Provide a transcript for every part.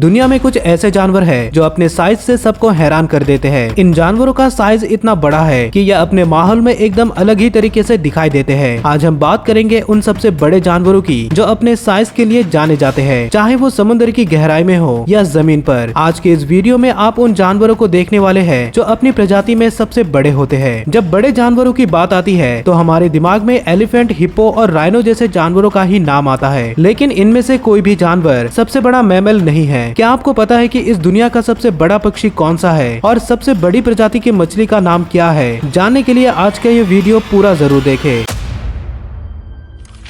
दुनिया में कुछ ऐसे जानवर हैं जो अपने साइज से सबको हैरान कर देते हैं। इन जानवरों का साइज इतना बड़ा है कि यह अपने माहौल में एकदम अलग ही तरीके से दिखाई देते हैं। आज हम बात करेंगे उन सबसे बड़े जानवरों की जो अपने साइज के लिए जाने जाते हैं, चाहे वो समुद्र की गहराई में हो या जमीन पर। आज के इस वीडियो में आप उन जानवरों को देखने वाले हैं जो अपनी प्रजाति में सबसे बड़े होते हैं। जब बड़े जानवरों की बात आती है तो हमारे दिमाग में एलिफेंट, हिप्पो और राइनो जैसे जानवरों का ही नाम आता है, लेकिन इनमें से कोई भी जानवर सबसे बड़ा मैमल नहीं है। क्या आपको पता है कि इस दुनिया का सबसे बड़ा पक्षी कौन सा है और सबसे बड़ी प्रजाति की मछली का नाम क्या है? जानने के लिए आज का ये वीडियो पूरा जरूर देखें।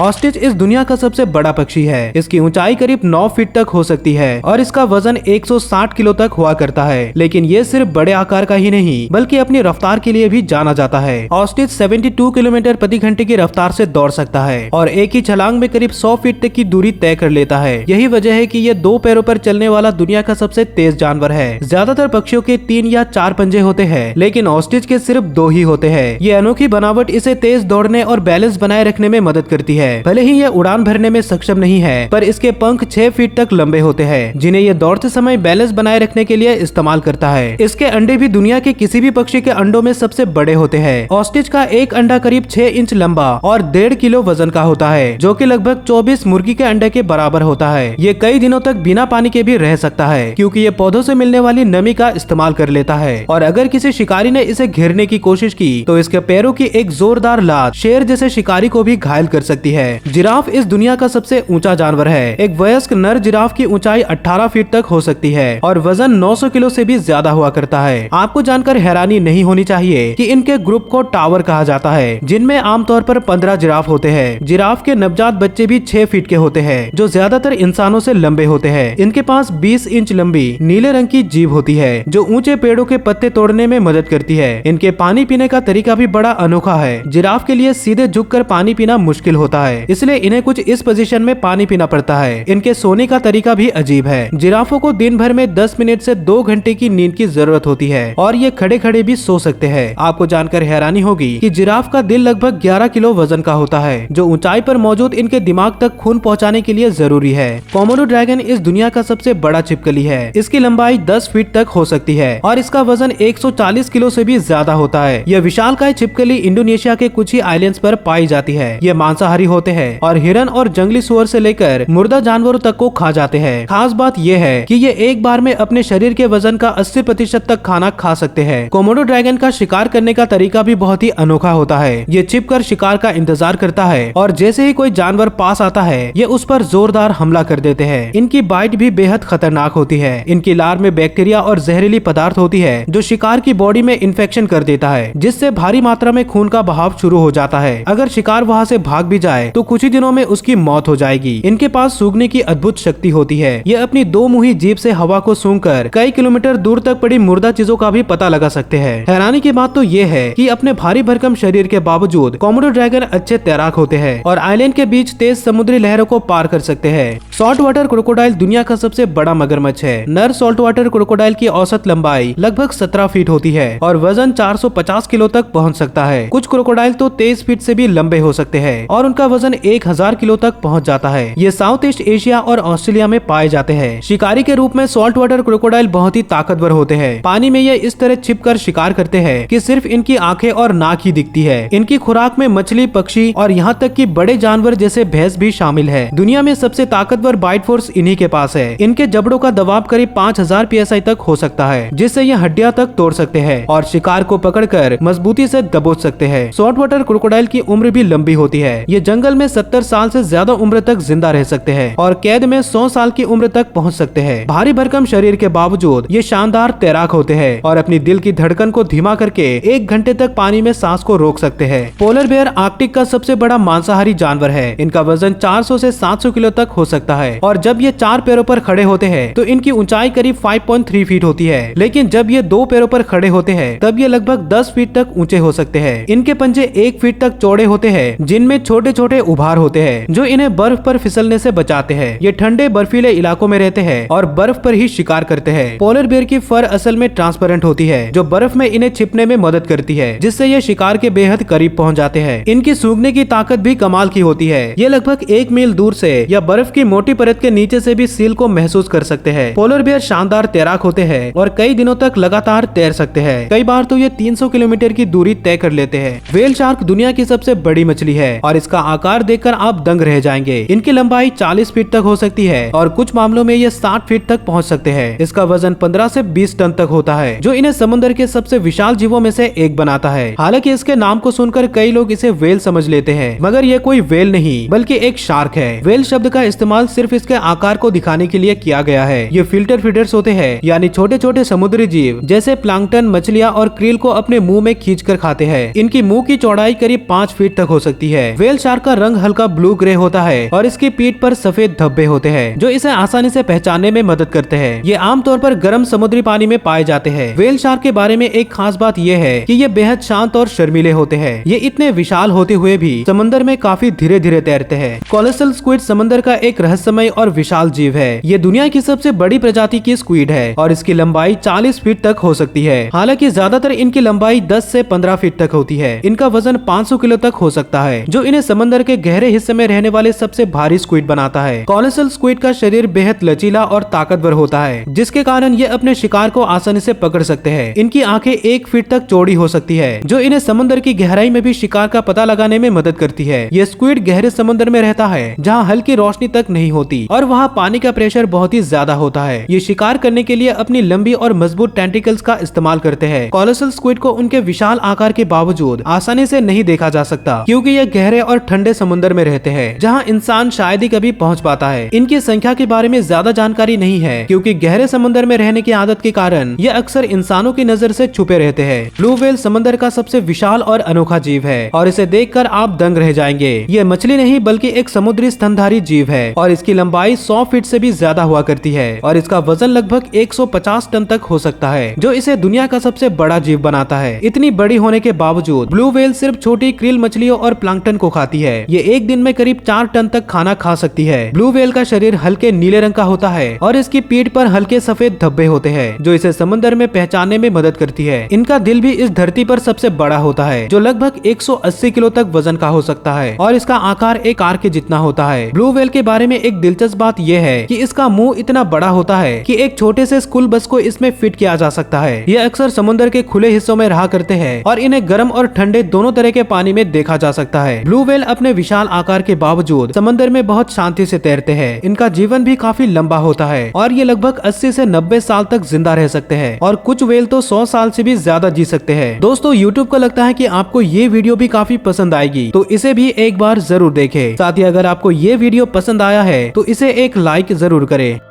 ऑस्ट्रिच इस दुनिया का सबसे बड़ा पक्षी है। इसकी ऊंचाई करीब 9 फीट तक हो सकती है और इसका वजन 160 किलो तक हुआ करता है। लेकिन ये सिर्फ बड़े आकार का ही नहीं बल्कि अपनी रफ्तार के लिए भी जाना जाता है। ऑस्ट्रिच 72 किलोमीटर प्रति घंटे की रफ्तार से दौड़ सकता है और एक ही छलांग में करीब 100 फीट तक की दूरी तय कर लेता है। यही वजह है कि ये 2 पैरों पर चलने वाला दुनिया का सबसे तेज जानवर है। ज्यादातर पक्षियों के 3 या 4 पंजे होते हैं, लेकिन ऑस्ट्रिच के सिर्फ 2 ही होते हैं। ये अनोखी बनावट इसे तेज दौड़ने और बैलेंस बनाए रखने में मदद करती है। भले ही ये उड़ान भरने में सक्षम नहीं है, पर इसके पंख 6 फीट तक लंबे होते हैं, जिन्हें ये दौड़ते समय बैलेंस बनाए रखने के लिए इस्तेमाल करता है। इसके अंडे भी दुनिया के किसी भी पक्षी के अंडों में सबसे बड़े होते हैं। ऑस्ट्रिच का एक अंडा करीब 6 इंच लंबा और 1.5 किलो वजन का होता है, जो कि लगभग 24 मुर्गी के अंडे के बराबर होता है। ये कई दिनों तक बिना पानी के भी रह सकता है, क्योंकि ये पौधों से मिलने वाली नमी का इस्तेमाल कर लेता है। और अगर किसी शिकारी ने इसे घेरने की कोशिश की तो इसके पैरों की एक जोरदार लात शेर जैसे शिकारी को भी घायल कर सकती है। जिराफ इस दुनिया का सबसे ऊंचा जानवर है। एक वयस्क नर जिराफ की ऊंचाई 18 फीट तक हो सकती है और वजन 900 किलो से भी ज्यादा हुआ करता है। आपको जानकर हैरानी नहीं होनी चाहिए कि इनके ग्रुप को टावर कहा जाता है, जिनमें आमतौर पर 15 जिराफ होते हैं। जिराफ के नवजात बच्चे भी 6 फीट के होते हैं, जो ज्यादातर इंसानों से लंबे होते हैं। इनके पास 20 इंच लंबी नीले रंग की जीभ होती है, जो ऊंचे पेड़ों के पत्ते तोड़ने में मदद करती है। इनके पानी पीने का तरीका भी बड़ा अनोखा है। जिराफ के लिए सीधे झुककर पानी पीना मुश्किल होता है, इसलिए इन्हें कुछ इस पोजीशन में पानी पीना पड़ता है। इनके सोने का तरीका भी अजीब है। जिराफों को दिन भर में 10 मिनट से 2 घंटे की नींद की जरूरत होती है और ये खड़े खड़े भी सो सकते हैं। आपको जानकर हैरानी होगी कि जिराफ का दिल लगभग 11 किलो वजन का होता है, जो ऊंचाई पर मौजूद इनके दिमाग तक खून पहुंचाने के लिए जरूरी है। कोमोडो ड्रैगन इस दुनिया का सबसे बड़ा छिपकली है। इसकी लंबाई 10 फीट तक हो सकती है और इसका वजन 140 किलो से भी ज्यादा होता है। यह विशालकाय छिपकली इंडोनेशिया के कुछ ही आइलैंड्स पर पाई जाती है। ये मांसाहारी होते हैं और हिरन और जंगली सुअर से लेकर मुर्दा जानवरों तक को खा जाते हैं। खास बात यह है कि ये एक बार में अपने शरीर के वजन का 80% तक खाना खा सकते हैं। कोमोडो ड्रैगन का शिकार करने का तरीका भी बहुत ही अनोखा होता है। ये छिपकर शिकार का इंतजार करता है और जैसे ही कोई जानवर पास आता है, ये उस पर जोरदार हमला कर देते हैं। इनकी बाइट भी बेहद खतरनाक होती है। इनकी लार में बैक्टीरिया और जहरीली पदार्थ होती है, जो शिकार की बॉडी में इन्फेक्शन कर देता है, जिससे भारी मात्रा में खून का बहाव शुरू हो जाता है। अगर शिकार वहाँ से भाग भी जाए तो कुछ ही दिनों में उसकी मौत हो जाएगी। इनके पास सूंघने की अद्भुत शक्ति होती है। ये अपनी 2 मुही जीभ से हवा को सूंघकर कई किलोमीटर दूर तक पड़ी मुर्दा चीजों का भी पता लगा सकते हैं। हैरानी की बात तो ये है कि अपने भारी भरकम शरीर के बावजूद कोमोडो ड्रैगन अच्छे तैराक होते हैं और आइलैंड के बीच तेज समुद्री लहरों को पार कर सकते हैं। सॉल्ट वाटर क्रोकोडाइल दुनिया का सबसे बड़ा मगरमच्छ है। नर सॉल्ट वाटर क्रोकोडाइल की औसत लंबाई लगभग 17 फीट होती है और वजन 450 किलो तक पहुँच सकता है। कुछ क्रोकोडाइल तो 23 फीट से भी लंबे हो सकते हैं और उनका वजन 1000 किलो तक पहुँच जाता है। ये साउथ ईस्ट एशिया और ऑस्ट्रेलिया में पाए जाते हैं। शिकारी के रूप में सॉल्ट वाटर क्रोकोडाइल बहुत ही ताकतवर होते हैं। पानी में ये इस तरह छिपकर शिकार करते हैं कि सिर्फ इनकी आंखें और नाक ही दिखती है। इनकी खुराक में मछली, पक्षी और यहाँ तक कि बड़े जानवर जैसे भैंस भी शामिल है। दुनिया में सबसे ताकतवर बाइट फोर्स इन्हीं के पास है। इनके जबड़ों का दबाव करीब 5000 PSI तक हो सकता है, जिससे ये हड्डियां तक तोड़ सकते हैं और शिकार को पकड़कर मजबूती से दबोच सकते हैं। सॉल्ट वाटर क्रोकोडाइल की उम्र भी लंबी होती है। ये जंगल में 70 साल से ज्यादा उम्र तक जिंदा रह सकते हैं और कैद में 100 साल की उम्र तक पहुंच सकते हैं। भारी भरकम शरीर के बावजूद ये शानदार तैराक होते हैं और अपनी दिल की धड़कन को धीमा करके 1 घंटे तक पानी में सांस को रोक सकते हैं। पोलर बेयर आर्कटिक का सबसे बड़ा मांसाहारी जानवर है। इनका वजन 400 से 700 किलो तक हो सकता है और जब ये 4 पैरों पर खड़े होते हैं तो इनकी ऊंचाई करीब 5.3 फीट होती है। लेकिन जब ये 2 पैरों पर खड़े होते हैं तब ये लगभग 10 फीट तक ऊंचे हो सकते हैं। इनके पंजे 1 फीट तक चौड़े होते हैं, जिनमें छोटे छोटे छोटे उभार होते हैं जो इन्हें बर्फ पर फिसलने से बचाते हैं। ये ठंडे बर्फीले इलाकों में रहते हैं और बर्फ पर ही शिकार करते हैं। पोलर बेयर की फर असल में ट्रांसपेरेंट होती है जो बर्फ में इन्हें छिपने में मदद करती है, जिससे ये शिकार के बेहद करीब पहुंच जाते हैं। इनकी सूंघने की ताकत भी कमाल की होती है। ये लगभग 1 मील दूर से या बर्फ की मोटी परत के नीचे से भी सील को महसूस कर सकते हैं। पोलर बेयर शानदार तैराक होते हैं और कई दिनों तक लगातार तैर सकते हैं। कई बार तो ये 300 किलोमीटर की दूरी तय कर लेते हैं। व्हेल शार्क दुनिया की सबसे बड़ी मछली है और इसका आकार देखकर आप दंग रह जाएंगे। इनकी लंबाई 40 फीट तक हो सकती है और कुछ मामलों में ये 60 फीट तक पहुंच सकते हैं। इसका वजन 15 से 20 टन तक होता है, जो इन्हें समुद्र के सबसे विशाल जीवों में से एक बनाता है। हालांकि इसके नाम को सुनकर कई लोग इसे व्हेल समझ लेते हैं, मगर ये कोई व्हेल नहीं बल्कि एक शार्क है। व्हेल शब्द का इस्तेमाल सिर्फ इसके आकार को दिखाने के लिए किया गया है। ये फिल्टर फीडर्स होते हैं, यानी छोटे छोटे समुद्री जीव जैसे प्लांक्टन, मछलियां और क्रील को अपने मुंह में खींच कर खाते हैं। इनकी मुंह की चौड़ाई करीब 5 फीट तक हो सकती है। व्हेल शार्क का रंग हल्का ब्लू ग्रे होता है और इसकी पीठ पर सफेद धब्बे होते हैं जो इसे आसानी से पहचानने में मदद करते हैं। ये आमतौर पर गर्म समुद्री पानी में पाए जाते हैं। व्हेल शार्क के बारे में एक खास बात यह है कि ये बेहद शांत और शर्मीले होते हैं। ये इतने विशाल होते हुए भी समंदर में काफी धीरे धीरे तैरते हैं। कोलोसल स्क्विड समंदर का एक रहस्यमय और विशाल जीव है। ये दुनिया की सबसे बड़ी प्रजाति की स्क्विड है और इसकी लंबाई 40 फीट तक हो सकती है। हालांकि ज्यादातर इनकी लंबाई 10 से 15 फीट तक होती है। इनका वजन 500 किलो तक हो सकता है, जो इन्हें समंदर के गहरे हिस्से में रहने वाले सबसे भारी स्क्विड बनाता है। कोलोसल स्क्विड का शरीर बेहद लचीला और ताकतवर होता है, जिसके कारण ये अपने शिकार को आसानी से पकड़ सकते हैं। इनकी आंखें 1 फीट तक चौड़ी हो सकती है, जो इन्हें समुद्र की गहराई में भी शिकार का पता लगाने में मदद करती है। ये स्क्विड गहरे समुद्र में रहता है जहाँ हल्की रोशनी तक नहीं होती और वहाँ पानी का प्रेशर बहुत ही ज्यादा होता है। ये शिकार करने के लिए अपनी लंबी और मजबूत टेंटिकल्स का इस्तेमाल करते हैं। कोलोसल स्क्विड को उनके विशाल आकार के बावजूद आसानी से नहीं देखा जा सकता, क्योंकि ये गहरे और ठंडे समुद्र में रहते हैं जहाँ इंसान शायद ही कभी पहुँच पाता है। इनकी संख्या के बारे में ज्यादा जानकारी नहीं है, क्योंकि गहरे समुद्र में रहने की आदत के कारण ये अक्सर इंसानों की नजर से छुपे रहते हैं। ब्लू व्हेल समंदर का सबसे विशाल और अनोखा जीव है और इसे देखकर आप दंग रह जाएंगे। ये मछली नहीं बल्कि एक समुद्री स्तनधारी जीव है और इसकी लंबाई 100 फीट से भी ज्यादा हुआ करती है और इसका वजन लगभग 150 टन तक हो सकता है, जो इसे दुनिया का सबसे बड़ा जीव बनाता है। इतनी बड़ी होने के बावजूद ब्लू व्हेल सिर्फ छोटी क्रिल मछलियों और प्लांक्टन को खाती है। ये एक दिन में करीब 4 टन तक खाना खा सकती है। ब्लू व्हेल का शरीर हल्के नीले रंग का होता है और इसकी पीठ पर हल्के सफेद धब्बे होते हैं, जो इसे समुद्र में पहचानने में मदद करती है। इनका दिल भी इस धरती पर सबसे बड़ा होता है, जो लगभग 180 किलो तक वजन का हो सकता है और इसका आकार एक कार के जितना होता है। ब्लू व्हेल के बारे में एक दिलचस्प बात यह है कि इसका मुंह इतना बड़ा होता है कि एक छोटे से स्कूल बस को इसमें फिट किया जा सकता है। ये अक्सर समुद्र के खुले हिस्सों में रहा करते हैं और इन्हें गर्म और ठंडे दोनों तरह के पानी में देखा जा सकता है। ब्लू व्हेल अपने विशाल आकार के बावजूद समंदर में बहुत शांति से तैरते हैं। इनका जीवन भी काफी लंबा होता है और ये लगभग 80 से 90 साल तक जिंदा रह सकते हैं और कुछ व्हेल तो 100 साल से भी ज्यादा जी सकते हैं। दोस्तों, यूट्यूब को लगता है कि आपको ये वीडियो भी काफी पसंद आएगी, तो इसे भी एक बार जरूर देखें। साथ ही अगर आपको ये वीडियो पसंद आया है तो इसे एक लाइक जरूर करें।